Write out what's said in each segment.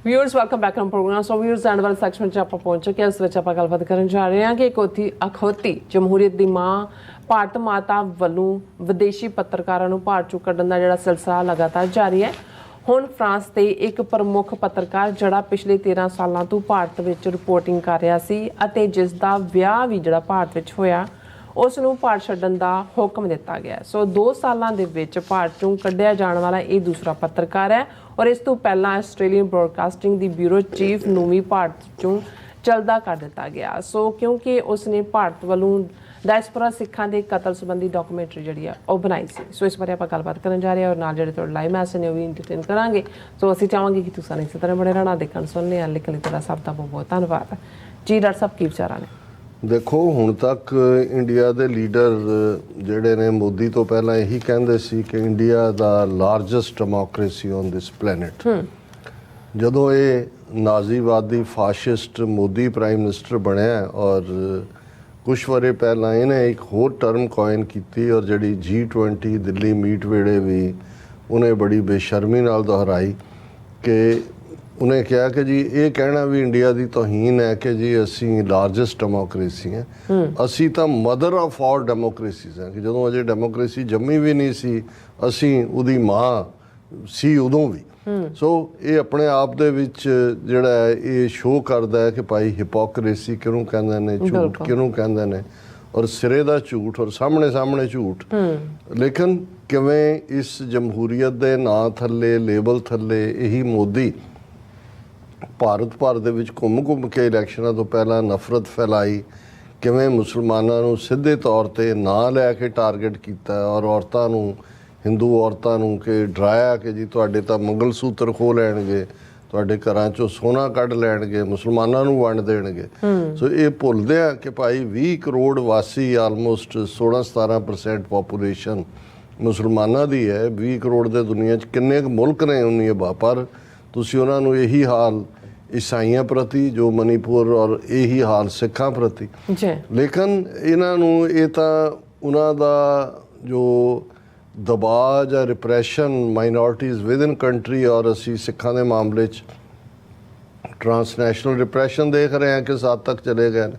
Viewers welcome back on program. So viewers end वाले section 'ਚ ਆਪਾਂ ਪਹੁੰਚ ਚੁੱਕੇ ਹਾਂ। ਇਸ ਵਿੱਚ ਆਪਾਂ ਗੱਲਬਾਤ ਕਰਨ ਜਾ ਰਹੇ ਹਾਂ ਕਿ ਅਖੌਤੀ ਜਮਹੂਰੀਅਤ ਦੀ ਮਾਂ ਭਾਰਤ ਮਾਤਾ ਵੱਲੋਂ ਵਿਦੇਸ਼ੀ ਪੱਤਰਕਾਰਾਂ ਨੂੰ ਭਾਰਤ 'ਚੋਂ ਕੱਢਣ ਦਾ ਜਿਹੜਾ ਸਿਲਸਿਲਾ ਲਗਾਤਾਰ ਜਾਰੀ ਹੈ। ਹੁਣ ਫਰਾਂਸ ਦੇ ਇੱਕ ਪ੍ਰਮੁੱਖ ਪੱਤਰਕਾਰ ਜਿਹੜਾ ਪਿਛਲੇ 13 ਸਾਲਾਂ ਤੋਂ ਭਾਰਤ ਵਿੱਚ ਰਿਪੋਰਟਿੰਗ ਕਰ ਰਿਹਾ ਸੀ ਅਤੇ ਜਿਸ ਦਾ ਵਿਆਹ ਵੀ ਜਿਹੜਾ ਭਾਰਤ ਵਿੱਚ ਹੋਇਆ ਉਸ ਨੂੰ ਭਾਰਤ ਛੱਡਣ ਦਾ ਹੁਕਮ ਦਿੱਤਾ ਗਿਆ। ਸੋ 2 ਸਾਲਾਂ ਦੇ ਵਿੱਚ ਭਾਰਤ 'ਚੋਂ ਕੱਢਿਆ ਜਾਣ ਵਾਲਾ ਇਹ ਦੂਸਰਾ ਪੱਤਰਕਾਰ ਹੈ ਔਰ ਇਸ ਤੋਂ ਪਹਿਲਾਂ ਆਸਟ੍ਰੇਲੀਅਨ ਬ੍ਰੌਡਕਾਸਟਿੰਗ ਦੀ ਬਿਊਰੋ ਚੀਫ ਨੂੰ ਵੀ ਭਾਰਤ 'ਚੋਂ ਚਲਦਾ ਕਰ ਦਿੱਤਾ ਗਿਆ। ਸੋ ਕਿਉਂਕਿ ਉਸਨੇ ਭਾਰਤ ਵੱਲੋਂ ਡਾਇਸਪੋਰਾ ਸਿੱਖਾਂ ਦੇ ਕਤਲ ਸੰਬੰਧੀ ਡਾਕੂਮੈਂਟਰੀ ਜਿਹੜੀ ਆ ਉਹ ਬਣਾਈ ਸੀ। ਸੋ ਇਸ ਬਾਰੇ ਆਪਾਂ ਗੱਲਬਾਤ ਕਰਨ ਜਾ ਰਹੇ ਹਾਂ ਔਰ ਨਾਲ ਜਿਹੜੇ ਤੁਹਾਡੇ ਲਾਈਵ ਮੈਸੇਜ ਨੇ ਉਹ ਵੀ ਇੰਟਰਟੇਨ ਕਰਾਂਗੇ। ਸੋ ਅਸੀਂ ਚਾਹਾਂਗੇ ਕਿ ਤੁਸੀਂ ਇਸੇ ਤਰ੍ਹਾਂ ਬਣੇ ਰਹਿਣਾ, ਦੇਖਣ ਸੁਣਨੇ ਆ। ਲਿਖਣ ਲਈ ਤੁਹਾਡਾ ਸਭ ਦਾ ਬਹੁਤ ਬਹੁਤ ਧੰਨਵਾਦ ਜੀ। ਡਾਕਟਰ ਸਾਹਿਬ ਕੀ ਵਿਚਾਰਾਂ ਨੇ? ਦੇਖੋ, ਹੁਣ ਤੱਕ ਇੰਡੀਆ ਦੇ ਲੀਡਰ ਜਿਹੜੇ ਨੇ ਮੋਦੀ ਤੋਂ ਪਹਿਲਾਂ ਇਹੀ ਕਹਿੰਦੇ ਸੀ ਕਿ India the largest democracy on this planet. ਜਦੋਂ ਇਹ ਨਾਜ਼ੀਵਾਦੀ ਫਾਸ਼ਿਸਟ ਮੋਦੀ ਪ੍ਰਾਈਮ ਮਿਨਿਸਟਰ ਬਣਿਆ ਔਰ ਕੁਛ ਵਰੇ ਪਹਿਲਾਂ ਇਹਨੇ ਇੱਕ ਹੋਰ ਟਰਮ ਕੋਇਨ ਕੀਤੀ ਔਰ ਜਿਹੜੀ G20 ਦਿੱਲੀ ਮੀਟ ਵੇਲੇ ਵੀ ਉਹਨੇ ਬੜੀ ਬੇਸ਼ਰਮੀ ਨਾਲ ਦੁਹਰਾਈ ਕਿ ਉਹਨੇ ਕਿਹਾ ਕਿ ਜੀ ਇਹ ਕਹਿਣਾ ਵੀ ਇੰਡੀਆ ਦੀ ਤੋਹੀਨ ਹੈ ਕਿ ਜੀ ਅਸੀਂ ਲਾਰਜੈਸਟ ਡੈਮੋਕ੍ਰੇਸੀ ਹਾਂ। ਅਸੀਂ ਤਾਂ ਮਦਰ ਆਫ ਆਲ ਡੈਮੋਕ੍ਰੇਸੀਜ਼ ਹਾਂ ਕਿ ਜਦੋਂ ਅਜੇ ਡੈਮੋਕ੍ਰੇਸੀ ਜੰਮੀ ਵੀ ਨਹੀਂ ਸੀ ਅਸੀਂ ਉਹਦੀ ਮਾਂ ਸੀ ਉਦੋਂ ਵੀ। ਸੋ ਇਹ ਆਪਣੇ ਆਪ ਦੇ ਵਿੱਚ ਜਿਹੜਾ ਇਹ ਸ਼ੋਅ ਕਰਦਾ ਹੈ ਕਿ ਭਾਈ ਹਿਪੋਕਰੇਸੀ ਕਿਹਨੂੰ ਕਹਿੰਦੇ ਨੇ, ਝੂਠ ਕਿਹਨੂੰ ਕਹਿੰਦੇ ਨੇ ਔਰ ਸਿਰੇ ਦਾ ਝੂਠ ਔਰ ਸਾਹਮਣੇ ਝੂਠ। ਲੇਕਿਨ ਕਿਵੇਂ ਇਸ ਜਮਹੂਰੀਅਤ ਦੇ ਨਾਂ ਥੱਲੇ ਲੇਬਲ ਥੱਲੇ ਇਹੀ ਮੋਦੀ ਭਾਰਤ ਭਰ ਦੇ ਵਿੱਚ ਘੁੰਮ ਕੇ ਇਲੈਕਸ਼ਨਾਂ ਤੋਂ ਪਹਿਲਾਂ ਨਫ਼ਰਤ ਫੈਲਾਈ, ਕਿਵੇਂ ਮੁਸਲਮਾਨਾਂ ਨੂੰ ਸਿੱਧੇ ਤੌਰ 'ਤੇ ਨਾਂ ਲੈ ਕੇ ਟਾਰਗੇਟ ਕੀਤਾ ਔਰ ਔਰਤਾਂ ਨੂੰ, ਹਿੰਦੂ ਔਰਤਾਂ ਨੂੰ ਕਿ ਡਰਾਇਆ ਕਿ ਜੀ ਤੁਹਾਡੇ ਤਾਂ ਮੰਗਲ ਸੂਤਰ ਖੋਹ ਲੈਣਗੇ, ਤੁਹਾਡੇ ਘਰਾਂ 'ਚੋਂ ਸੋਨਾ ਕੱਢ ਲੈਣਗੇ, ਮੁਸਲਮਾਨਾਂ ਨੂੰ ਵੰਡ ਦੇਣਗੇ। ਸੋ ਇਹ ਭੁੱਲਦੇ ਆ ਕਿ ਭਾਈ 20 ਕਰੋੜ ਵਾਸੀ ਆਲਮੋਸਟ 16-17% ਪਾਪੂਲੇਸ਼ਨ ਮੁਸਲਮਾਨਾਂ ਦੀ ਹੈ। 20 ਕਰੋੜ ਦੇ ਦੁਨੀਆ 'ਚ ਕਿੰਨੇ ਕੁ ਮੁਲਕ ਨੇ ਉਨੀ ਆਬਾਦੀ, ਪਰ ਤੁਸੀਂ ਉਹਨਾਂ ਨੂੰ ਇਹੀ ਹਾਲ ਈਸਾਈਆਂ ਪ੍ਰਤੀ ਜੋ ਮਨੀਪੁਰ ਔਰ ਇਹੀ ਹਾਲ ਸਿੱਖਾਂ ਪ੍ਰਤੀ। ਲੇਕਿਨ ਇਹਨਾਂ ਨੂੰ ਇਹ ਤਾਂ ਉਹਨਾਂ ਦਾ ਜੋ ਦਬਾਅ ਜਾਂ ਰਿਪਰੈਸ਼ਨ ਮਾਈਨੋਰਟੀਜ਼ ਵਿਦਨ ਕੰਟਰੀ ਔਰ ਅਸੀਂ ਸਿੱਖਾਂ ਦੇ ਮਾਮਲੇ 'ਚ ਟਰਾਂਸਨੈਸ਼ਨਲ ਰਿਪਰੈਸ਼ਨ ਦੇਖ ਰਹੇ ਹਾਂ ਕਿ ਸਾਦ ਤੱਕ ਚਲੇ ਗਏ ਨੇ।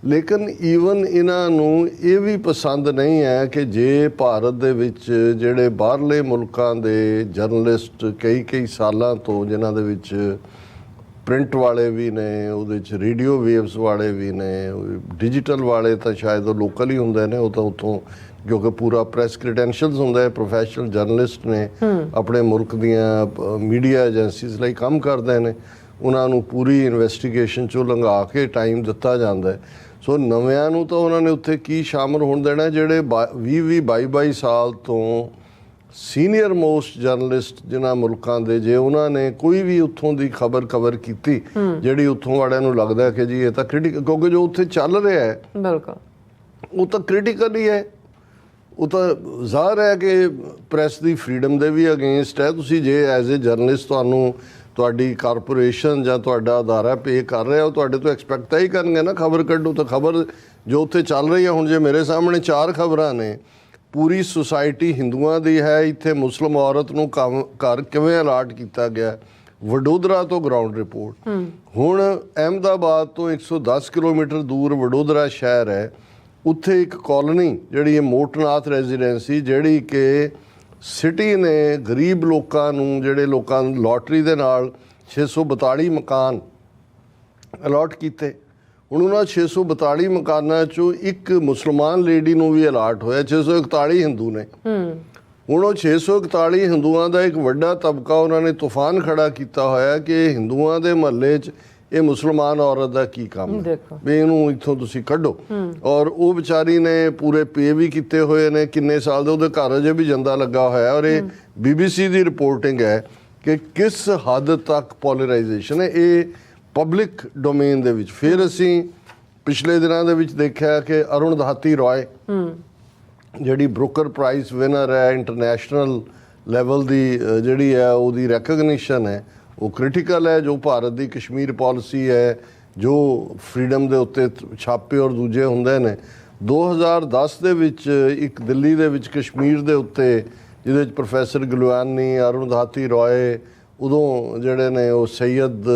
ਲੇਕਿਨ ਈਵਨ ਇਹਨਾਂ ਨੂੰ ਇਹ ਵੀ ਪਸੰਦ ਨਹੀਂ ਹੈ ਕਿ ਜੇ ਭਾਰਤ ਦੇ ਵਿੱਚ ਜਿਹੜੇ ਬਾਹਰਲੇ ਮੁਲਕਾਂ ਦੇ ਜਰਨਲਿਸਟ ਕਈ ਸਾਲਾਂ ਤੋਂ ਜਿਨ੍ਹਾਂ ਦੇ ਵਿੱਚ ਪ੍ਰਿੰਟ ਵਾਲੇ ਵੀ ਨੇ, ਉਹਦੇ 'ਚ ਰੇਡੀਓ ਵੇਵਸ ਵਾਲੇ ਵੀ ਨੇ, ਡਿਜੀਟਲ ਵਾਲੇ ਤਾਂ ਸ਼ਾਇਦ ਉਹ ਲੋਕਲ ਹੀ ਹੁੰਦੇ ਨੇ, ਉਹ ਤਾਂ ਉੱਥੋਂ ਕਿਉਂਕਿ ਪੂਰਾ ਪ੍ਰੈਸ ਕ੍ਰੀਡੈਂਸ਼ੀਅਲਸ ਹੁੰਦਾ ਹੈ, ਪ੍ਰੋਫੈਸ਼ਨਲ ਜਰਨਲਿਸਟ ਨੇ, ਆਪਣੇ ਮੁਲਕ ਦੀਆਂ ਮੀਡੀਆ ਏਜੰਸੀਜ਼ ਲਈ ਕੰਮ ਕਰਦੇ ਨੇ, ਉਹਨਾਂ ਨੂੰ ਪੂਰੀ ਇਨਵੈਸਟੀਗੇਸ਼ਨ 'ਚੋਂ ਲੰਘਾ ਕੇ ਟਾਈਮ ਦਿੱਤਾ ਜਾਂਦਾ ਹੈ। ਸੋ ਨਵਿਆਂ ਨੂੰ ਤਾਂ ਉਹਨਾਂ ਨੇ ਉੱਥੇ ਕੀ ਸ਼ਾਮਲ ਹੋਣ ਦੇਣਾ ਜਿਹੜੇ 20-22 ਸਾਲ ਤੋਂ ਸੀਨੀਅਰ ਮੋਸਟ ਜਰਨਲਿਸਟ ਜਿਨ੍ਹਾਂ ਮੁਲਕਾਂ ਦੇ, ਜੇ ਉਹਨਾਂ ਨੇ ਕੋਈ ਵੀ ਉੱਥੋਂ ਦੀ ਖਬਰ ਕਵਰ ਕੀਤੀ ਜਿਹੜੀ ਉੱਥੋਂ ਵਾਲਿਆਂ ਨੂੰ ਲੱਗਦਾ ਕਿ ਜੀ ਇਹ ਤਾਂ ਕ੍ਰਿਟੀਕਲ, ਕਿਉਂਕਿ ਜੋ ਉੱਥੇ ਚੱਲ ਰਿਹਾ ਹੈ ਬਿਲਕੁਲ ਉਹ ਤਾਂ ਕ੍ਰਿਟੀਕਲ ਹੀ ਹੈ, ਉਹ ਤਾਂ ਜ਼ਾਹਰ ਹੈ ਕਿ ਪ੍ਰੈਸ ਦੀ ਫਰੀਡਮ ਦੇ ਵੀ ਅਗੇਂਸਟ ਹੈ। ਤੁਸੀਂ ਜੇ ਐਜ਼ ਏ ਜਰਨਲਿਸਟ ਤੁਹਾਨੂੰ ਤੁਹਾਡੀ ਕਾਰਪੋਰੇਸ਼ਨ ਜਾਂ ਤੁਹਾਡਾ ਅਦਾਰਾ ਪੇ ਕਰ ਰਿਹਾ ਉਹ ਤੁਹਾਡੇ ਤੋਂ ਐਕਸਪੈਕਟ ਤਾਂ ਹੀ ਕਰਨਗੇ ਨਾ ਖਬਰ ਕੱਢੋ। ਤਾਂ ਖਬਰ ਜੋ ਉੱਥੇ ਚੱਲ ਰਹੀ ਹੈ, ਹੁਣ ਜੇ ਮੇਰੇ ਸਾਹਮਣੇ 4 ਖਬਰਾਂ ਨੇ, ਪੂਰੀ ਸੁਸਾਇਟੀ ਹਿੰਦੂਆਂ ਦੀ ਹੈ, ਇੱਥੇ ਮੁਸਲਿਮ ਔਰਤ ਨੂੰ ਘਰ ਕਿਵੇਂ ਅਲਾਟ ਕੀਤਾ ਗਿਆ, ਵਡੋਦਰਾ ਤੋਂ ਗਰਾਊਂਡ ਰਿਪੋਰਟ। ਹੁਣ ਅਹਿਮਦਾਬਾਦ ਤੋਂ 110 ਕਿਲੋਮੀਟਰ ਦੂਰ ਵਡੋਦਰਾ ਸ਼ਹਿਰ ਹੈ, ਉੱਥੇ ਇੱਕ ਕਾਲੋਨੀ ਜਿਹੜੀ ਹੈ ਮੋਟਨਾਥ ਰੈਜ਼ੀਡੈਂਸੀ, ਜਿਹੜੀ ਕਿ ਸਿਟੀ ਨੇ ਗਰੀਬ ਲੋਕਾਂ ਨੂੰ, ਜਿਹੜੇ ਲੋਕਾਂ ਨੂੰ ਲੋਟਰੀ ਦੇ ਨਾਲ 642 ਮਕਾਨ ਅਲਾਟ ਕੀਤੇ। ਹੁਣ ਉਹਨਾਂ 642 ਮਕਾਨਾਂ 'ਚੋਂ ਇੱਕ ਮੁਸਲਮਾਨ ਲੇਡੀ ਨੂੰ ਵੀ ਅਲਾਟ ਹੋਇਆ, 641 ਹਿੰਦੂ ਨੇ। ਹੁਣ ਉਹ 641 ਹਿੰਦੂਆਂ ਦਾ ਇੱਕ ਵੱਡਾ ਤਬਕਾ ਉਹਨਾਂ ਨੇ ਤੂਫਾਨ ਖੜਾ ਕੀਤਾ ਹੋਇਆ ਕਿ ਹਿੰਦੂਆਂ ਦੇ ਮਹੱਲੇ 'ਚ ਇਹ ਮੁਸਲਮਾਨ ਔਰਤ ਦਾ ਕੀ ਕੰਮ ਹੈ ਵੀ ਇਹਨੂੰ ਇੱਥੋਂ ਤੁਸੀਂ ਕੱਢੋ। ਔਰ ਉਹ ਵਿਚਾਰੀ ਨੇ ਪੂਰੇ ਪੇ ਵੀ ਕੀਤੇ ਹੋਏ ਨੇ, ਕਿੰਨੇ ਸਾਲ ਦੇ ਉਹਦੇ ਘਰ ਅਜੇ ਵੀ ਜੰਦਾ ਲੱਗਾ ਹੋਇਆ। ਔਰ ਇਹ BBC ਦੀ ਰਿਪੋਰਟਿੰਗ ਹੈ ਕਿ ਕਿਸ ਹੱਦ ਤੱਕ ਪੋਲਰਾਈਜੇਸ਼ਨ ਹੈ ਇਹ ਪਬਲਿਕ ਡੋਮੇਨ ਦੇ ਵਿੱਚ। ਫਿਰ ਅਸੀਂ ਪਿਛਲੇ ਦਿਨਾਂ ਦੇ ਵਿੱਚ ਦੇਖਿਆ ਕਿ ਅਰੁਣਧਾਤੀ ਰਾਏ ਜਿਹੜੀ ਬਰੋਕਰ ਪ੍ਰਾਈਜ਼ ਵਿਨਰ ਹੈ, ਇੰਟਰਨੈਸ਼ਨਲ ਲੈਵਲ ਦੀ ਜਿਹੜੀ ਹੈ ਉਹਦੀ ਰੈਕਗਨੀਸ਼ਨ ਹੈ, ਉਹ ਕ੍ਰਿਟੀਕਲ ਹੈ। ਜੋ ਭਾਰਤ ਦੀ ਕਸ਼ਮੀਰ ਪਾਲਿਸੀ ਹੈ, ਜੋ ਫਰੀਡਮ ਦੇ ਉੱਤੇ ਛਾਪੇ ਔਰ ਦੂਜੇ ਹੁੰਦੇ ਨੇ, 2010 ਦੇ ਵਿੱਚ ਇੱਕ ਦਿੱਲੀ ਦੇ ਵਿੱਚ ਕਸ਼ਮੀਰ ਦੇ ਉੱਤੇ ਜਿਹਦੇ ਵਿੱਚ ਪ੍ਰੋਫੈਸਰ ਗਿਲਵਾਨੀ, ਅਰੁਣਧਾਤੀ ਰਾਏ, ਉਦੋਂ ਜਿਹੜੇ ਨੇ ਉਹ ਸੈਯਦ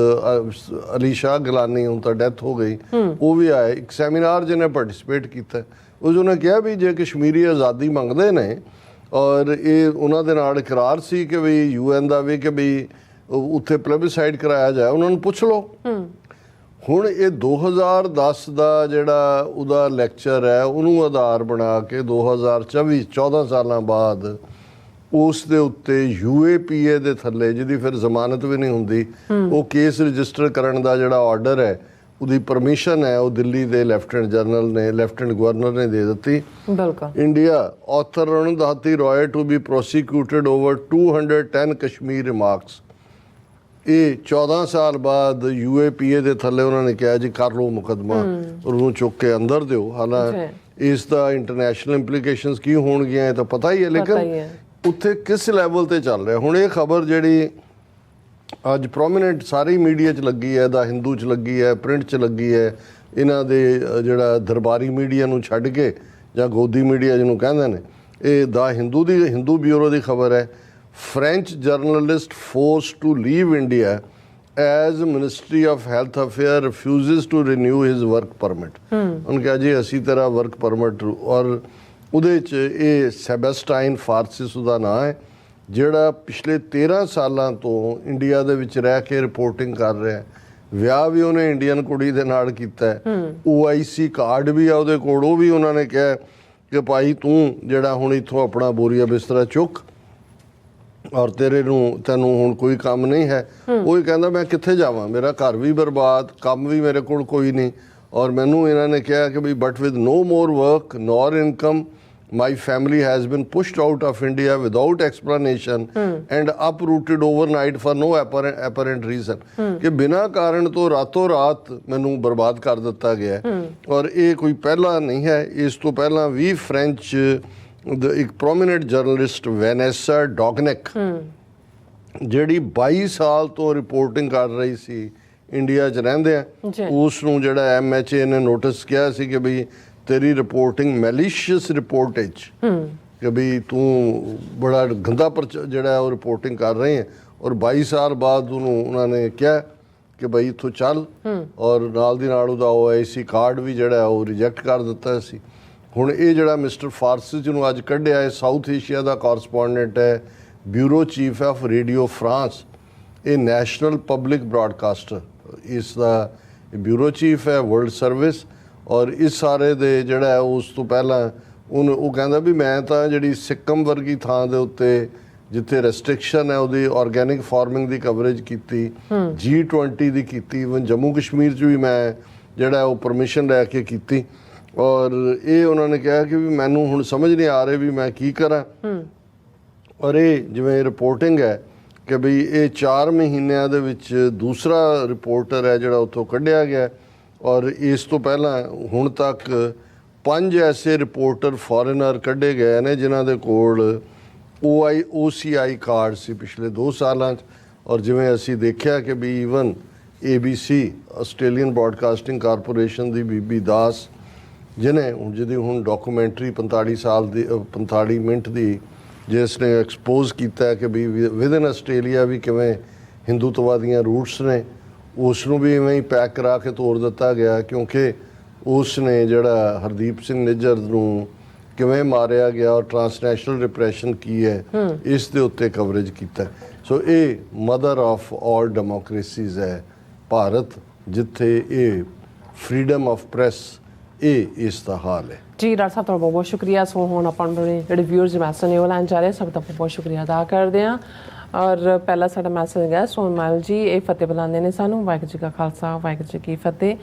ਅਲੀ ਸ਼ਾਹ ਗਿਲਾਨੀ, ਹੁਣ ਤਾਂ ਡੈਥ ਹੋ ਗਈ, ਉਹ ਵੀ ਆਏ। ਇੱਕ ਸੈਮੀਨਾਰ ਜਿਹਨੇ ਪਾਰਟਿਸਿਪੇਟ ਕੀਤਾ, ਉਸ ਉਹਨੇ ਕਿਹਾ ਵੀ ਜੇ ਕਸ਼ਮੀਰੀ ਆਜ਼ਾਦੀ ਮੰਗਦੇ ਨੇ ਔਰ ਇਹ ਉਹਨਾਂ ਦੇ ਨਾਲ ਇਕਰਾਰ ਸੀ ਕਿ ਵੀ UN ਦਾ ਵੀ ਕਿ ਵੀ ਉੱਥੇ ਪਲੇਬਿਸਾਈਡ ਕਰਾਇਆ ਜਾਏ, ਉਹਨਾਂ ਨੂੰ ਪੁੱਛ ਲਓ। ਹੁਣ ਇਹ 2010 ਦਾ ਜਿਹੜਾ ਉਹਦਾ ਲੈਕਚਰ ਹੈ ਉਹਨੂੰ ਆਧਾਰ ਬਣਾ ਕੇ 2024 14 ਸਾਲਾਂ ਬਾਅਦ ਉਸ ਦੇ ਉੱਤੇ UAPA ਦੇ ਥੱਲੇ, ਜਿਹਦੀ ਫਿਰ ਜ਼ਮਾਨਤ ਵੀ ਨਹੀਂ ਹੁੰਦੀ, ਉਹ ਕੇਸ ਰਜਿਸਟਰ ਕਰਨ ਦਾ ਜਿਹੜਾ ਆਰਡਰ ਹੈ ਉਹਦੀ ਪਰਮਿਸ਼ਨ ਹੈ ਉਹ ਦਿੱਲੀ ਦੇ ਲੈਫਟੀਨੈਂਟ ਗਵਰਨਰ ਨੇ ਦੇ ਦਿੱਤੀ। ਬਿਲਕੁਲ। India author Arundhati Roy to be prosecuted over 210 Kashmir remarks. ਇਹ 14 ਸਾਲ ਬਾਅਦ UAPA ਦੇ ਥੱਲੇ ਉਹਨਾਂ ਨੇ ਕਿਹਾ ਜੀ ਕਰ ਲਓ ਮੁਕੱਦਮਾ, ਉਹਨੂੰ ਚੁੱਕ ਕੇ ਅੰਦਰ ਦਿਓ। ਹਾਲਾਂਕਿ ਇਸ ਦਾ ਇੰਟਰਨੈਸ਼ਨਲ ਇੰਪਲੀਕੇਸ਼ਨਸ ਕੀ ਹੋਣਗੀਆਂ ਇਹ ਤਾਂ ਪਤਾ ਹੀ ਹੈ, ਲੇਕਿਨ ਉੱਥੇ ਕਿਸ ਲੈਵਲ ਤੇ ਚੱਲ ਰਿਹਾ। ਹੁਣ ਇਹ ਖਬਰ ਜਿਹੜੀ ਅੱਜ ਪ੍ਰੋਮੀਨੈਂਟ ਸਾਰੀ ਮੀਡੀਆ 'ਚ ਲੱਗੀ ਹੈ, ਦਾ ਹਿੰਦੂ 'ਚ ਲੱਗੀ ਹੈ, ਪ੍ਰਿੰਟ 'ਚ ਲੱਗੀ ਹੈ, ਇਹਨਾਂ ਦੇ ਜਿਹੜਾ ਦਰਬਾਰੀ ਮੀਡੀਆ ਨੂੰ ਛੱਡ ਕੇ ਜਾਂ ਗੋਦੀ ਮੀਡੀਆ ਜਿਹਨੂੰ ਕਹਿੰਦੇ ਨੇ, ਇਹ ਦਾ ਹਿੰਦੂ ਬਿਊਰੋ ਦੀ ਖਬਰ ਹੈ। French journalist force to leave India as ministry of health affair refuses to renew his work permit. ਉਹਨੇ ਕਿਹਾ ਜੀ ਅਸੀਂ ਤੇਰਾ ਵਰਕ ਪਰਮਿਟ, ਔਰ ਉਹਦੇ 'ਚ ਇਹ ਸੈਬੈਸਟਾਈਨ ਫਾਰਸਿਸ ਉਹਦਾ ਨਾਂ ਹੈ, ਜਿਹੜਾ ਪਿਛਲੇ 13 ਸਾਲਾਂ ਤੋਂ ਇੰਡੀਆ ਦੇ ਵਿੱਚ ਰਹਿ ਕੇ ਰਿਪੋਰਟਿੰਗ ਕਰ ਰਿਹਾ। ਵਿਆਹ ਵੀ ਉਹਨੇ ਇੰਡੀਅਨ ਕੁੜੀ ਦੇ ਨਾਲ ਕੀਤਾ ਹੈ, OIC ਕਾਰਡ ਵੀ ਆ ਉਹਦੇ ਕੋਲ, ਉਹ ਵੀ ਉਹਨਾਂ ਨੇ ਕਿਹਾ ਕਿ ਭਾਈ ਤੂੰ ਜਿਹੜਾ ਹੁਣ ਇੱਥੋਂ ਆਪਣਾ ਬੋਰੀਆ ਬਿਸਤਰਾ ਚੁੱਕ ਔਰ ਤੈਨੂੰ ਹੁਣ ਕੋਈ ਕੰਮ ਨਹੀਂ ਹੈ। ਉਹ ਹੀ ਕਹਿੰਦਾ ਮੈਂ ਕਿੱਥੇ ਜਾਵਾਂ, ਮੇਰਾ ਘਰ ਵੀ ਬਰਬਾਦ, ਕੰਮ ਵੀ ਮੇਰੇ ਕੋਲ ਕੋਈ ਨਹੀਂ, ਔਰ ਮੈਨੂੰ ਇਹਨਾਂ ਨੇ ਕਿਹਾ ਕਿ ਵੀ but with no more work nor income my family has been pushed out of India without explanation and uprooted overnight for no apparent reason। ਕਿ ਬਿਨਾਂ ਕਾਰਨ ਤੋਂ ਰਾਤੋਂ ਰਾਤ ਮੈਨੂੰ ਬਰਬਾਦ ਕਰ ਦਿੱਤਾ ਗਿਆ। ਔਰ ਇਹ ਕੋਈ ਪਹਿਲਾ ਨਹੀਂ ਹੈ, ਇਸ ਤੋਂ ਪਹਿਲਾਂ ਵੀ ਫ੍ਰੈਂਚ ਇੱਕ ਪ੍ਰੋਮੀਨੈਂਟ ਜਰਨਲਿਸਟ ਵੈਨੈਸਾ ਡੌਗਨੈਕ ਜਿਹੜੀ 22 ਸਾਲ ਤੋਂ ਰਿਪੋਰਟਿੰਗ ਕਰ ਰਹੀ ਸੀ ਇੰਡੀਆ 'ਚ ਰਹਿੰਦੇ ਆ, ਉਸ ਨੂੰ ਜਿਹੜਾ MHA ਨੇ ਨੋਟਿਸ ਕਿਹਾ ਸੀ ਕਿ ਬਈ ਤੇਰੀ ਰਿਪੋਰਟਿੰਗ ਮੈਲੀਸ਼ੀਅਸ ਰਿਪੋਰਟੇਜ, ਕਿ ਵੀ ਤੂੰ ਬੜਾ ਗੰਦਾ ਜਿਹੜਾ ਉਹ ਰਿਪੋਰਟਿੰਗ ਕਰ ਰਹੇ ਹੈ। ਔਰ 22 ਸਾਲ ਬਾਅਦ ਉਹਨਾਂ ਨੇ ਕਿਹਾ ਕਿ ਬਈ ਇੱਥੋਂ ਚੱਲ, ਔਰ ਨਾਲ ਦੀ ਨਾਲ ਉਹਦਾ OIC ਕਾਰਡ ਵੀ ਜਿਹੜਾ ਉਹ ਰਿਜੈਕਟ ਕਰ ਦਿੱਤਾ ਸੀ। ਹੁਣ ਇਹ ਜਿਹੜਾ ਮਿਸਟਰ ਫਾਰਸਿਸ ਜਿਹਨੂੰ ਅੱਜ ਕੱਢਿਆ ਹੈ, ਸਾਊਥ ਏਸ਼ੀਆ ਦਾ ਕੋਰਸਪੋਂਡੈਂਟ ਹੈ, bureau chief of radio France, ਇਹ ਨੈਸ਼ਨਲ ਪਬਲਿਕ ਬ੍ਰਾਡਕਾਸਟਰ, ਇਸ ਦਾ ਬਿਊਰੋ ਚੀਫ ਹੈ ਵਰਲਡ ਸਰਵਿਸ। ਔਰ ਇਸ ਸਾਰੇ ਦੇ ਜਿਹੜਾ ਹੈ ਉਸ ਤੋਂ ਪਹਿਲਾਂ ਉਹ ਕਹਿੰਦਾ ਵੀ ਮੈਂ ਤਾਂ ਜਿਹੜੀ ਸਿੱਕਮ ਵਰਗੀ ਥਾਂ ਦੇ ਉੱਤੇ ਜਿੱਥੇ ਰੈਸਟ੍ਰਿਕਸ਼ਨ ਹੈ ਉਹਦੀ ਆਰਗੈਨਿਕ ਫਾਰਮਿੰਗ ਦੀ ਕਵਰੇਜ ਕੀਤੀ, G20 ਦੀ ਕੀਤੀ, ਇਵਨ ਜੰਮੂ ਕਸ਼ਮੀਰ 'ਚ ਵੀ ਮੈਂ ਜਿਹੜਾ ਉਹ ਪਰਮਿਸ਼ਨ ਲੈ ਕੇ ਕੀਤੀ। ਔਰ ਇਹ ਉਹਨਾਂ ਨੇ ਕਿਹਾ ਕਿ ਵੀ ਮੈਨੂੰ ਹੁਣ ਸਮਝ ਨਹੀਂ ਆ ਰਹੀ ਵੀ ਮੈਂ ਕੀ ਕਰਾਂ। ਔਰ ਇਹ ਜਿਵੇਂ ਰਿਪੋਰਟਿੰਗ ਹੈ ਕਿ ਵੀ ਇਹ 4 ਮਹੀਨਿਆਂ ਦੇ ਵਿੱਚ ਦੂਸਰਾ ਰਿਪੋਰਟਰ ਹੈ ਜਿਹੜਾ ਉੱਥੋਂ ਕੱਢਿਆ ਗਿਆ। ਔਰ ਇਸ ਤੋਂ ਪਹਿਲਾਂ ਹੁਣ ਤੱਕ 5 ਐਸੇ ਰਿਪੋਰਟਰ ਫੋਰਨਰ ਕੱਢੇ ਗਏ ਨੇ ਜਿਨ੍ਹਾਂ ਦੇ ਕੋਲ OCI ਕਾਰਡ ਸੀ ਪਿਛਲੇ 2 ਸਾਲਾਂ 'ਚ। ਔਰ ਜਿਵੇਂ ਅਸੀਂ ਦੇਖਿਆ ਕਿ ਵੀ even ABC Australian broadcasting corporation ਦੀ ਬੀਬੀ ਦਾਸ ਜਿਹਦੀ ਹੁਣ ਡਾਕੂਮੈਂਟਰੀ 45 ਮਿੰਟ ਦੀ ਜਿਸ ਨੇ ਐਕਸਪੋਜ਼ ਕੀਤਾ ਕਿ ਵੀ ਵਿਦਨ ਆਸਟ੍ਰੇਲੀਆ ਵੀ ਕਿਵੇਂ ਹਿੰਦੂਤਵਾਦੀਆਂ ਰੂਟਸ ਨੇ, ਉਸ ਨੂੰ ਵੀ ਇਵੇਂ ਹੀ ਪੈਕ ਕਰਾ ਕੇ ਤੋੜ ਦਿੱਤਾ ਗਿਆ, ਕਿਉਂਕਿ ਉਸ ਨੇ ਜਿਹੜਾ ਹਰਦੀਪ ਸਿੰਘ ਨਿੱਜਰ ਨੂੰ ਕਿਵੇਂ ਮਾਰਿਆ ਗਿਆ ਔਰ ਟ੍ਰਾਂਸਨੈਸ਼ਨਲ ਰਿਪਰੈਸ਼ਨ ਕੀ ਹੈ ਇਸ ਦੇ ਉੱਤੇ ਕਵਰੇਜ ਕੀਤਾ। ਸੋ ਇਹ ਮਦਰ ਆਫ ਆਲ ਡੈਮੋਕ੍ਰੇਸੀਜ਼ ਹੈ ਭਾਰਤ, ਜਿੱਥੇ ਇਹ ਫਰੀडम ਆਫ ਪ੍ਰੈਸ ਇਸ ਦਾ ਹਾਲ ਹੈ। ਜੀ ਡਾਕਟਰ ਸਾਹਿਬ, ਤੁਹਾਡਾ ਬਹੁਤ ਬਹੁਤ ਸ਼ੁਕਰੀਆ। ਸੋ ਹੁਣ ਆਪਾਂ ਜਿਹੜੇ ਵਿਊਅਰਸ ਮੈਸੇਜ ਨੇ ਉਹ ਲੈਣ ਜਾ ਰਹੇ, ਸਭ ਦਾ ਬਹੁਤ ਸ਼ੁਕਰੀਆ ਅਦਾ ਕਰਦੇ ਹਾਂ। ਔਰ ਪਹਿਲਾ ਸਾਡਾ ਮੈਸੇਜ ਹੈ ਸੋਨਮਲ ਜੀ, ਇਹ ਫਤਿਹ ਬੁਲਾਉਂਦੇ ਨੇ ਸਾਨੂੰ, ਵਾਹਿਗੁਰੂ ਜੀ ਕਾ ਖਾਲਸਾ ਵਾਹਿਗੁਰੂ ਜੀ ਕੀ ਫਤਿਹ।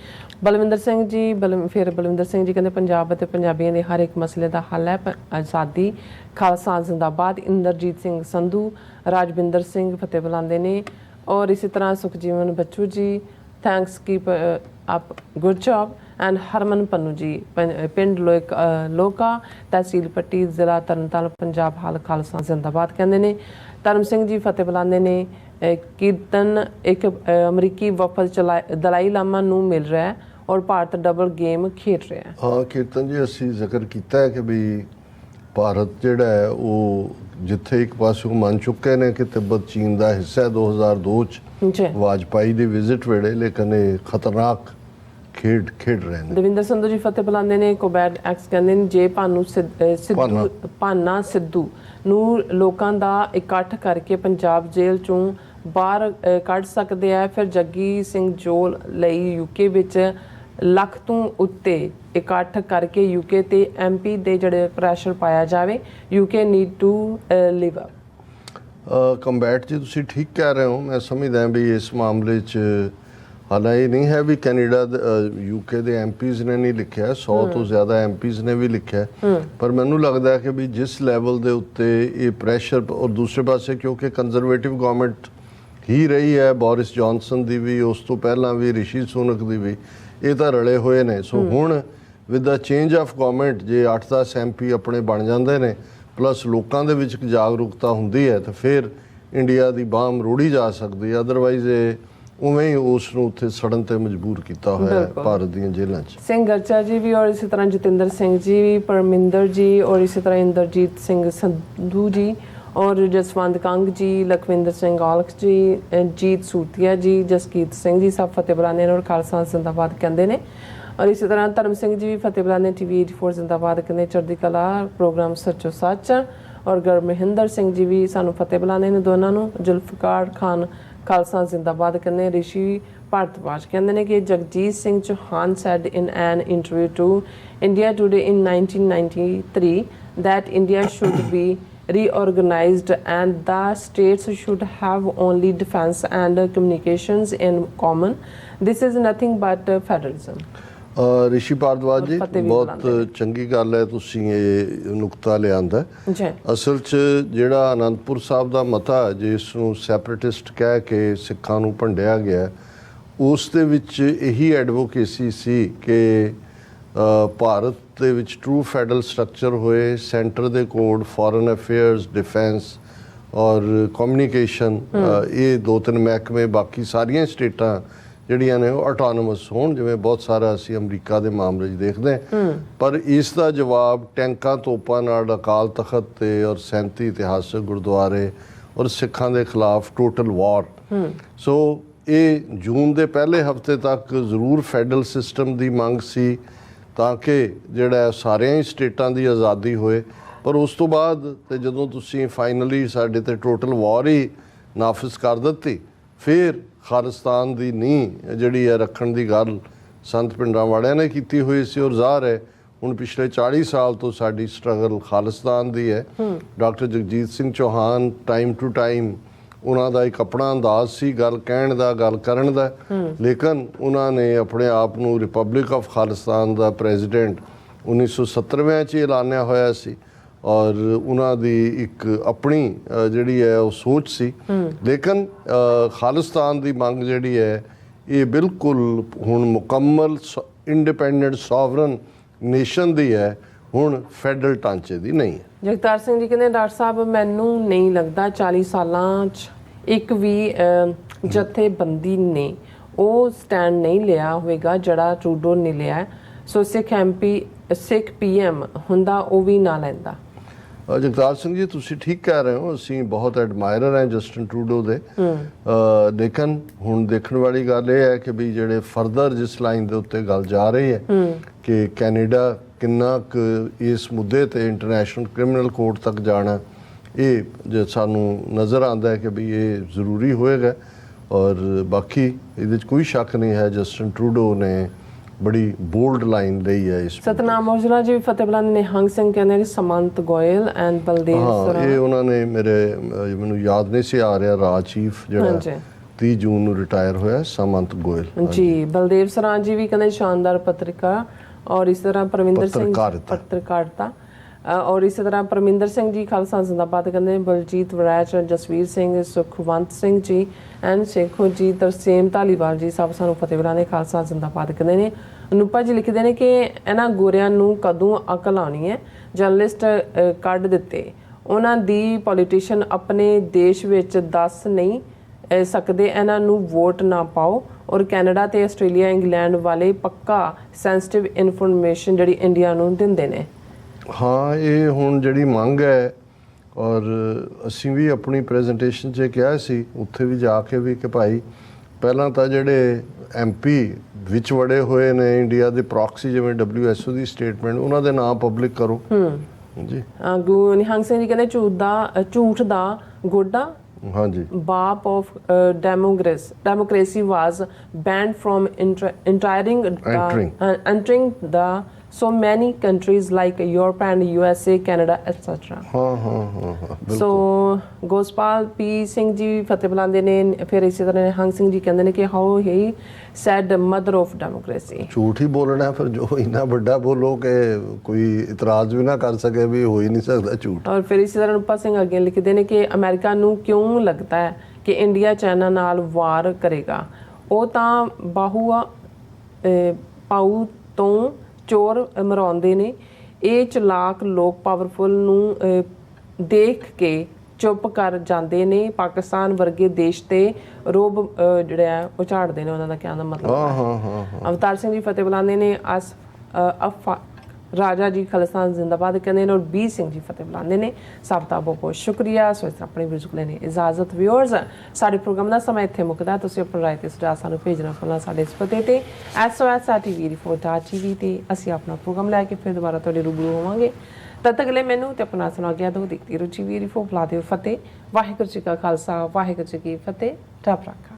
ਬਲਵਿੰਦਰ ਸਿੰਘ ਜੀ ਬਲਵਿੰਦਰ ਸਿੰਘ ਜੀ ਕਹਿੰਦੇ ਪੰਜਾਬ ਅਤੇ ਪੰਜਾਬੀਆਂ ਦੇ ਹਰ ਇੱਕ ਮਸਲੇ ਦਾ ਹੱਲ ਹੈ ਆਜ਼ਾਦੀ, ਖਾਲਸਾ ਜ਼ਿੰਦਾਬਾਦ। ਇੰਦਰਜੀਤ ਸਿੰਘ ਸੰਧੂ, ਰਾਜਵਿੰਦਰ ਸਿੰਘ ਫਤਿਹ ਬੁਲਾਉਂਦੇ ਨੇ। ਔਰ ਇਸੇ ਤਰ੍ਹਾਂ Sukhjeevan Bachu ji, thanks keep up good job. And Harman Pannu ji, ਪਿੰਡ ਲੋਕਾ, ਤਹਿਸੀਲ ਪੱਟੀ, ਜ਼ਿਲ੍ਹਾ ਤਰਨਤਾਰਨ, ਪੰਜਾਬ, ਹਾਲ ਖਾਲਸਾ ਜ਼ਿੰਦਾਬਾਦ ਕਹਿੰਦੇ ਨੇ। ਧਰਮ ਸਿੰਘ ਜੀ ਫਤਿਹ ਬੁਲਾਉਂਦੇ ਨੇ। ਕੀਰਤਨ, ਇੱਕ ਅਮਰੀਕੀ ਵਫਦ ਦਲਾਈ ਲਾਮਾ ਨੂੰ ਮਿਲ ਰਿਹਾ ਹੈ ਔਰ ਭਾਰਤ ਡਬਲ ਗੇਮ ਖੇਡ ਰਿਹਾ ਹੈ। ਹਾਂ ਕੀਰਤਨ ਜੀ, ਅਸੀਂ ਜ਼ਿਕਰ ਕੀਤਾ ਹੈ ਕਿ ਵੀ ਭਾਰਤ ਜਿਹੜਾ ਹੈ ਉਹ ਜਿੱਥੇ ਇੱਕ ਪਾਸੇ ਮੰਨ ਚੁੱਕੇ ਨੇ ਕਿ ਤਿੱਬਤ ਚੀਨ ਦਾ ਹਿੱਸਾ ਹੈ 2002 ਚ ਜੀ ਵਾਜਪਾਈ ਦੀ ਵਿਜ਼ਿਟ ਵੇਲੇ, ਲੇਕਿਨ ਇਹ ਖਤਰਨਾਕ ਖੇਡ ਰਹੇ ਨੇ। ਦਵਿੰਦਰ ਸੰਧੂ ਜੀ ਫਤਿਹ ਬੁਲਾਉਂਦੇ ਨੇ ਕੋਬੈਡ ਐਕਸ ਕਹਿੰਦੇ ਨੇ ਜੇ ਭਾਨਾ ਸਿੱਧੂ ਨੂੰ ਲੋਕਾਂ ਦਾ ਇਕੱਠ ਕਰਕੇ ਪੰਜਾਬ ਜੇਲ੍ਹ ਚੋਂ ਬਾਹਰ ਕੱਢ ਸਕਦੇ ਆ, ਫਿਰ ਜੱਗੀ ਸਿੰਘ ਜੋਲ ਲਈ ਯੂਕੇ ਵਿੱਚ ਲੱਖ ਤੋਂ ਉੱਤੇ ਇਕੱਠ ਕਰਕੇ ਯੂਕੇ ਤੇ ਐਮਪੀ ਦੇ ਜਿਹੜੇ ਪ੍ਰੈਸ਼ਰ ਪਾਇਆ ਜਾਵੇ। UK need to live up. ਕੰਬੈਟ ਜੀ ਤੁਸੀਂ ਠੀਕ ਕਹਿ ਰਹੇ ਹੋ। ਮੈਂ ਸਮਝਦਾ ਵੀ ਇਸ ਮਾਮਲੇ 'ਚ ਹਾਲਾਂਕਿ ਇਹ ਨਹੀਂ ਹੈ ਵੀ ਕੈਨੇਡਾ ਯੂਕੇ ਦੇ ਐਮਪੀਜ਼ ਨੇ ਨਹੀਂ ਲਿਖਿਆ, 100 ਤੋਂ ਜ਼ਿਆਦਾ ਐਮਪੀਜ਼ ਨੇ ਵੀ ਲਿਖਿਆ, ਪਰ ਮੈਨੂੰ ਲੱਗਦਾ ਕਿ ਵੀ ਜਿਸ ਲੈਵਲ ਦੇ ਉੱਤੇ ਇਹ ਪ੍ਰੈਸ਼ਰ, ਔਰ ਦੂਸਰੇ ਪਾਸੇ ਕਿਉਂਕਿ ਕੰਜ਼ਰਵੇਟਿਵ ਗਵਰਨਮੈਂਟ ਹੀ ਰਹੀ ਹੈ, ਬੋਰਿਸ ਜੌਨਸਨ ਦੀ ਵੀ, ਉਸ ਤੋਂ ਪਹਿਲਾਂ ਵੀ ਰਿਸ਼ੀ ਸੁਨਕ ਦੀ ਵੀ, ਇਹ ਤਾਂ ਰਲੇ ਹੋਏ ਨੇ। ਸੋ ਹੁਣ with the change of government ਜੇ 8-10 ਐਮਪੀ ਆਪਣੇ ਬਣ ਜਾਂਦੇ ਨੇ, ਪਲੱਸ ਲੋਕਾਂ ਦੇ ਵਿੱਚ ਜਾਗਰੂਕਤਾ ਹੁੰਦੀ ਹੈ, ਤਾਂ ਫਿਰ ਇੰਡੀਆ ਦੀ ਬਾਂਹ ਮਰੋੜੀ ਜਾ ਸਕਦੀ ਹੈ। ਅਦਰਵਾਈਜ਼ ਇਹ ਉਵੇਂ ਹੀ ਉਸ ਨੂੰ ਉੱਥੇ ਸੜਨ ਤੇ ਮਜਬੂਰ ਕੀਤਾ ਹੋਇਆ ਹੈ ਭਾਰਤ ਦੀਆਂ ਜੇਲ੍ਹਾਂ 'ਚ। ਸਿੰਘ ਗਰਚਾ ਜੀ ਵੀ, ਔਰ ਇਸੇ ਤਰ੍ਹਾਂ ਜਤਿੰਦਰ ਸਿੰਘ ਜੀ ਵੀ, ਪਰਮਿੰਦਰ ਜੀ, ਔਰ ਇਸੇ ਤਰ੍ਹਾਂ ਇੰਦਰਜੀਤ ਸਿੰਘ ਸੰਧੂ ਜੀ, ਔਰ ਜਸਵੰਤ ਕੰਗ ਜੀ, ਲਖਵਿੰਦਰ ਸਿੰਘ ਔਲਖ ਜੀ, ਜੀਤ ਸੂਤੀਆ ਜੀ, ਜਸਕੀਰਤ ਸਿੰਘ ਜੀ, ਸਭ ਫਤਿਹ ਬੁਲਾਉਂਦੇ ਨੇ ਔਰ ਖਾਲਸਾ ਜ਼ਿੰਦਾਬਾਦ ਕਹਿੰਦੇ ਨੇ। ਔਰ ਇਸੇ ਤਰ੍ਹਾਂ ਧਰਮ ਸਿੰਘ ਜੀ ਵੀ ਫਤਿਹ ਬੁਲਾਉਂਦੇ, TV 84 ਜ਼ਿੰਦਾਬਾਦ ਕਹਿੰਦੇ, ਚੜ੍ਹਦੀ ਕਲਾ ਪ੍ਰੋਗਰਾਮ ਸੱਚੋ ਸੱਚ। ਔਰ ਗੁਰਮਹਿੰਦਰ ਸਿੰਘ ਜੀ ਵੀ ਸਾਨੂੰ ਫਤਿਹ ਬੁਲਾਉਂਦੇ ਨੇ ਦੋਨਾਂ ਨੂੰ। ਜ਼ੁਲਫਕਾਰ ਖਾਨ ਖਾਲਸਾ ਜ਼ਿੰਦਾਬਾਦ ਕਹਿੰਦੇ। ਰਿਸ਼ੀ ਭਾਰਤਵਾਜ ਕਹਿੰਦੇ ਨੇ ਕਿ Jagjit Singh Chauhan said in an interview to India Today in 1993 that India should be reorganized and the states should have only defense and communications in common. This is nothing but federalism. ਰਿਸ਼ੀ ਭਾਰਦਵਾਜ ਜੀ, ਬਹੁਤ ਚੰਗੀ ਗੱਲ ਹੈ ਤੁਸੀਂ ਇਹ ਨੁਕਤਾ ਲਿਆਂਦਾ। ਅਸਲ 'ਚ ਜਿਹੜਾ ਆਨੰਦਪੁਰ ਸਾਹਿਬ ਦਾ ਮਤਾ ਜਿਸ ਨੂੰ ਸੈਪਰੇਟਿਸਟ ਕਹਿ ਕੇ ਸਿੱਖਾਂ ਨੂੰ ਭੰਡਿਆ ਗਿਆ, ਉਸ ਦੇ ਵਿੱਚ ਇਹੀ ਐਡਵੋਕੇਸੀ ਸੀ ਕਿ ਭਾਰਤ ਦੇ ਵਿੱਚ ਟਰੂ ਫੈਡਰਲ ਸਟਰਕਚਰ ਹੋਏ, ਸੈਂਟਰ ਦੇ ਕੋਲ ਫੋਰਨ ਅਫੇਅਰਸ, ਡਿਫੈਂਸ ਔਰ ਕਮਿਊਨੀਕੇਸ਼ਨ, ਇਹ 2-3 ਮਹਿਕਮੇ, ਬਾਕੀ ਸਾਰੀਆਂ ਸਟੇਟਾਂ ਜਿਹੜੀਆਂ ਨੇ ਉਹ ਆਟੋਨੋਮਸ ਹੋਣ, ਜਿਵੇਂ ਬਹੁਤ ਸਾਰਾ ਅਸੀਂ ਅਮਰੀਕਾ ਦੇ ਮਾਮਲੇ 'ਚ ਦੇਖਦੇ ਹਾਂ। ਪਰ ਇਸ ਦਾ ਜਵਾਬ ਟੈਂਕਾਂ ਤੋਪਾਂ ਨਾਲ ਅਕਾਲ ਤਖਤ ਤੇ ਔਰ 37 ਇਤਿਹਾਸਕ ਗੁਰਦੁਆਰੇ ਔਰ ਸਿੱਖਾਂ ਦੇ ਖਿਲਾਫ ਟੋਟਲ ਵਾਰ। ਸੋ ਇਹ ਜੂਨ ਦੇ ਪਹਿਲੇ ਹਫਤੇ ਤੱਕ ਜ਼ਰੂਰ ਫੈਡਰਲ ਸਿਸਟਮ ਦੀ ਮੰਗ ਸੀ ਤਾਂ ਕਿ ਜਿਹੜਾ ਸਾਰਿਆਂ ਹੀ ਸਟੇਟਾਂ ਦੀ ਆਜ਼ਾਦੀ ਹੋਏ, ਪਰ ਉਸ ਤੋਂ ਬਾਅਦ ਤੇ ਜਦੋਂ ਤੁਸੀਂ ਫਾਈਨਲੀ ਸਾਡੇ ਤੇ ਟੋਟਲ ਵਾਰ ਹੀ ਨਾਫਿਜ਼ ਕਰ ਦਿੱਤੀ, ਫਿਰ ਖਾਲਿਸਤਾਨ ਦੀ ਨੀਂਹ ਜਿਹੜੀ ਹੈ ਰੱਖਣ ਦੀ ਗੱਲ ਸੰਤ ਪਿੰਡਾਂ ਵਾਲਿਆਂ ਨੇ ਕੀਤੀ ਹੋਈ ਸੀ। ਔਰ ਜ਼ਾਹਰ ਹੈ ਹੁਣ ਪਿਛਲੇ 40 ਸਾਲ ਤੋਂ ਸਾਡੀ ਸਟਰਗਲ ਖਾਲਿਸਤਾਨ ਦੀ ਹੈ। Doctor Jagjit Singh Chauhan time to time ਉਹਨਾਂ ਦਾ ਇੱਕ ਆਪਣਾ ਅੰਦਾਜ਼ ਸੀ ਗੱਲ ਕਹਿਣ ਦਾ, ਗੱਲ ਕਰਨ ਦਾ, ਲੇਕਿਨ ਉਹਨਾਂ ਨੇ ਆਪਣੇ ਆਪ ਨੂੰ republic of Khalistan the president 1970 'ਚ ਐਲਾਨਿਆ ਹੋਇਆ ਸੀ ਔਰ ਉਹਨਾਂ ਦੀ ਇੱਕ ਆਪਣੀ ਜਿਹੜੀ ਹੈ ਉਹ ਸੋਚ ਸੀ। ਲੇਕਿਨ ਖਾਲਿਸਤਾਨ ਦੀ ਮੰਗ ਜਿਹੜੀ ਹੈ ਇਹ ਬਿਲਕੁਲ ਹੁਣ ਮੁਕੰਮਲ ਇੰਡੀਪੈਂਡੈਂਟ ਸੋਵਰਨ ਨੇਸ਼ਨ ਦੀ ਹੈ, ਹੁਣ ਫੈਡਰਲ ਢਾਂਚੇ ਦੀ ਨਹੀਂ ਹੈ। ਜਗਤਾਰ ਸਿੰਘ ਜੀ ਕਹਿੰਦੇ ਡਾਕਟਰ ਸਾਹਿਬ ਮੈਨੂੰ ਨਹੀਂ ਲੱਗਦਾ 40 ਸਾਲਾਂ 'ਚ ਇੱਕ ਵੀ ਜਥੇਬੰਦੀ ਨੇ ਉਹ ਸਟੈਂਡ ਨਹੀਂ ਲਿਆ ਹੋਵੇਗਾ ਜਿਹੜਾ ਟਰੂਡੋ ਨੇ ਲਿਆ। ਸੋ ਸਿੱਖ PM ਹੁੰਦਾ ਉਹ ਵੀ ਨਾ ਲੈਂਦਾ। ਜਗਤਾਰ ਸਿੰਘ ਜੀ ਤੁਸੀਂ ਠੀਕ ਕਹਿ ਰਹੇ ਹੋ, ਅਸੀਂ ਬਹੁਤ ਐਡਮਾਇਰਰ ਹਾਂ ਜਸਟਿਨ ਟਰੂਡੋ ਦੇ, ਲੇਕਿਨ ਹੁਣ ਦੇਖਣ ਵਾਲੀ ਗੱਲ ਇਹ ਹੈ ਕਿ ਵੀ ਜਿਹੜੇ ਫਰਦਰ ਜਿਸ ਲਾਈਨ ਦੇ ਉੱਤੇ ਗੱਲ ਜਾ ਰਹੀ ਹੈ ਕਿ ਕੈਨੇਡਾ ਕਿੰਨਾ ਕੁ ਇਸ ਮੁੱਦੇ ਤੇ ਇੰਟਰਨੈਸ਼ਨਲ ਕ੍ਰਿਮੀਨਲ ਕੋਰਟ ਤੱਕ ਜਾਣਾ, ਇਹ ਜੇ ਸਾਨੂੰ ਨਜ਼ਰ ਆਉਂਦਾ ਹੈ ਕਿ ਵੀ ਇਹ ਜ਼ਰੂਰੀ ਹੋਏਗਾ। ਔਰ ਬਾਕੀ ਇਹਦੇ 'ਚ ਕੋਈ ਸ਼ੱਕ ਨਹੀਂ ਹੈ ਜਸਟਿਨ ਟਰੂਡੋ ਨੇ ਬੜੀ ਬੋਲਡ ਲਾਈਨ ਲਈ ਹੈ ਇਸ। ਸਤਨਾਮ ਔਜਲਾ ਜੀ ਫਤਿਹ ਬੁਲਾਉਂਦੇ ਨੇ। ਹੰਗ ਸਿੰਘ ਕਹਿੰਦੇ ਨੇ ਸਮੰਤ ਗੋਇਲ ਐਂਡ ਬਲਦੇਵ ਸਰਾਂ। ਇਹ ਉਹਨਾਂ ਨੇ ਮੈਨੂੰ ਯਾਦ ਨਹੀਂ ਸੀ ਆ ਰਿਹਾ, ਰਾਜ ਚੀਫ ਜਿਹੜਾ 30 ਜੂਨ ਨੂੰ ਰਿਟਾਇਰ ਹੋਇਆ, ਸਮੰਤ ਗੋਇਲ ਜੀ। ਬਲਦੇਵ ਸਰਾਂ ਜੀ ਵੀ ਕਹਿੰਦੇ ਸ਼ਾਨਦਾਰ ਪੱਤਰਿਕਾ। ਔਰ ਇਸ ਤਰ੍ਹਾਂ ਪਰਮਿੰਦਰ ਸਿੰਘ ਪੱਤਰਕਾਰਤਾ ਔਰ ਇਸੇ ਤਰ੍ਹਾਂ ਪਰਮਿੰਦਰ ਸਿੰਘ ਜੀ ਖਾਲਸਾ ਜ਼ਿੰਦਾਬਾਦ ਕਹਿੰਦੇ। ਬਲਜੀਤ ਵੜੈਚ, ਜਸਵੀਰ ਸਿੰਘ, ਸੁਖਵੰਤ ਸਿੰਘ ਜੀ ਐਂਡ ਸ਼ੇਖੋ ਜੀ, ਤਰਸੇਮ ਧਾਲੀਵਾਲ ਜੀ ਸਭ ਸਾਨੂੰ ਫਤਿਹ ਬੁਲਾਉਂਦੇ ਖਾਲਸਾ ਜ਼ਿੰਦਾਬਾਦ ਕਹਿੰਦੇ ਨੇ। ਅਨੂਪਾ ਜੀ ਲਿਖਦੇ ਨੇ ਕਿ ਇਹਨਾਂ ਗੋਰਿਆਂ ਨੂੰ ਕਦੋਂ ਅਕਲ ਆਉਣੀ ਹੈ, ਜਰਨਲਿਸਟ ਕੱਢ ਦਿੱਤੇ ਉਹਨਾਂ ਦੀ, ਪੋਲੀਟੀਸ਼ੀਅਨ ਆਪਣੇ ਦੇਸ਼ ਵਿੱਚ ਦੱਸ ਨਹੀਂ ਸਕਦੇ, ਇਹਨਾਂ ਨੂੰ ਵੋਟ ਨਾ ਪਾਓ। ਔਰ ਕੈਨੇਡਾ ਤੇ ਆਸਟ੍ਰੇਲੀਆ, ਇੰਗਲੈਂਡ ਵਾਲੇ ਪੱਕਾ ਸੈਂਸਿਟਿਵ ਇਨਫੋਰਮੇਸ਼ਨ ਜਿਹੜੀ ਇੰਡੀਆ ਨੂੰ ਦਿੰਦੇ ਨੇ। ਹਾਂ, ਇਹ ਹੁਣ ਜਿਹੜੀ ਮੰਗ ਹੈ ਔਰ ਅਸੀਂ ਵੀ ਆਪਣੀ ਪ੍ਰੈਜੈਂਟੇਸ਼ਨ 'ਚ ਕਿਹਾ ਸੀ ਉੱਥੇ ਵੀ ਜਾ ਕੇ ਵੀ ਕਿ ਭਾਈ ਪਹਿਲਾਂ ਤਾਂ ਜਿਹੜੇ MP ਵਿੱਚ ਵੜੇ ਹੋਏ ਨੇ ਇੰਡੀਆ ਦੇ ਪ੍ਰੋਕਸੀ ਜਿਵੇਂ WHO ਦੀ ਸਟੇਟਮੈਂਟ ਉਹਨਾਂ ਦੇ ਨਾਮ ਪਬਲਿਕ ਕਰੋ ਜੀ। ਗੁਰੂ ਨਿਹੰਗ ਸਿੰਘ ਜੀ ਕਹਿੰਦੇ ਝੂਠ ਦਾ ਗੋਡਾ ਹਾਂਜੀ ਬਾਪ of democracy was banned from entering the so many countries like Europe and USA, Canada, etc. ਹਾਂ ਸੋ ਗੋਸਪਾਲ ਪੀ ਸਿੰਘ ਜੀ ਫਤਿਹ ਬੁਲਾਉਂਦੇ ਨੇ। ਫਿਰ ਇਸੇ ਤਰ੍ਹਾਂ ਨਿਹੰਗ ਸਿੰਘ ਜੀ ਕਹਿੰਦੇ ਨੇ ਕਿ how he sad mother of democracy. ਝੂਠ ਹੀ ਬੋਲਣਾ ਫਿਰ ਜੋ ਇੰਨਾ ਵੱਡਾ ਬੋਲੋ ਕਿ ਕੋਈ ਇਤਰਾਜ਼ ਵੀ ਨਾ ਕਰ ਸਕੇ ਵੀ ਹੋ ਹੀ ਨਹੀਂ ਸਕਦਾ ਝੂਠ। ਔਰ ਫਿਰ ਇਸੇ ਤਰ੍ਹਾਂ ਰੂਪਾ ਸਿੰਘ ਅੱਗੇ ਲਿਖਦੇ ਨੇ ਕਿ ਅਮਰੀਕਾ ਨੂੰ ਕਿਉਂ ਲੱਗਦਾ ਹੈ ਕਿ ਇੰਡੀਆ ਚਾਈਨਾ ਨਾਲ ਵਾਰ ਕਰੇਗਾ, ਉਹ ਤਾਂ ਪਾਊ ਤੋਂ ਚੋਰ ਮਰਾਉਂਦੇ ਨੇ। ਇਹ ਚਲਾਕ ਲੋਕ ਪਾਵਰਫੁਲ ਨੂੰ ਦੇਖ ਕੇ ਚੁੱਪ ਕਰ ਜਾਂਦੇ ਨੇ। ਪਾਕਿਸਤਾਨ ਵਰਗੇ ਦੇਸ਼ ਤੇ ਰੋਬ ਜਿਹੜਾ ਹੈ ਉਹ ਝਾੜਦੇ ਨੇ। ਉਹਨਾਂ ਦਾ ਕਹਿਣ ਦਾ ਮਤਲਬ ਅਵਤਾਰ ਸਿੰਘ ਜੀ ਫਤਿਹ ਬੁਲਾਉਂਦੇ ਨੇ। ਰਾਜਾ ਜੀ ਖਾਲਿਸਤਾਨ ਜ਼ਿੰਦਾਬਾਦ ਕਹਿੰਦੇ ਨੇ। ਔਰ ਬੀ ਸਿੰਘ ਜੀ ਫਤਿਹ ਬੁਲਾਉਂਦੇ ਨੇ। ਸਭ ਦਾ ਬਹੁਤ ਬਹੁਤ ਸ਼ੁਕਰੀਆ। ਸੋ ਇਸ ਤਰ੍ਹਾਂ ਆਪਣੇ ਵਿਊਜ਼ ਲੈਣੇ ਇਜਾਜ਼ਤ। ਵਿਊਅਰਸ, ਸਾਡੇ ਪ੍ਰੋਗਰਾਮ ਦਾ ਸਮਾਂ ਇੱਥੇ ਮੁੱਕਦਾ। ਤੁਸੀਂ ਆਪਣੀ ਰਾਏ ਤੇ ਸੁਝਾਅ ਸਾਨੂੰ ਭੇਜਣਾ ਭੁੱਲਣਾ ਸਾਡੇ ਇਸ ਪਤੇ ਤੇ SOS@tvreporter.tv ਤੇ ਅਸੀਂ ਆਪਣਾ ਪ੍ਰੋਗਰਾਮ ਲੈ ਕੇ ਫਿਰ ਦੁਬਾਰਾ ਤੁਹਾਡੇ ਰੂਬਰੂ ਹੋਵਾਂਗੇ। ਤਦ ਤੱਕ ਲਈ ਮੈਨੂੰ ਤੇ ਆਪਣਾ ਸੁਣਾ ਗਿਆ ਦੋ ਦੇਖਦੀ ਰਹੋ TV ਰਿਪੋਰਟ। ਲਾ ਦਿਓ ਫਤਿਹ। ਵਾਹਿਗੁਰੂ ਜੀ ਕਾ ਖਾਲਸਾ, ਵਾਹਿਗੁਰੂ ਜੀ ਕੀ ਫਤਿਹ। ਰੱਬ ਰਾਖਾ।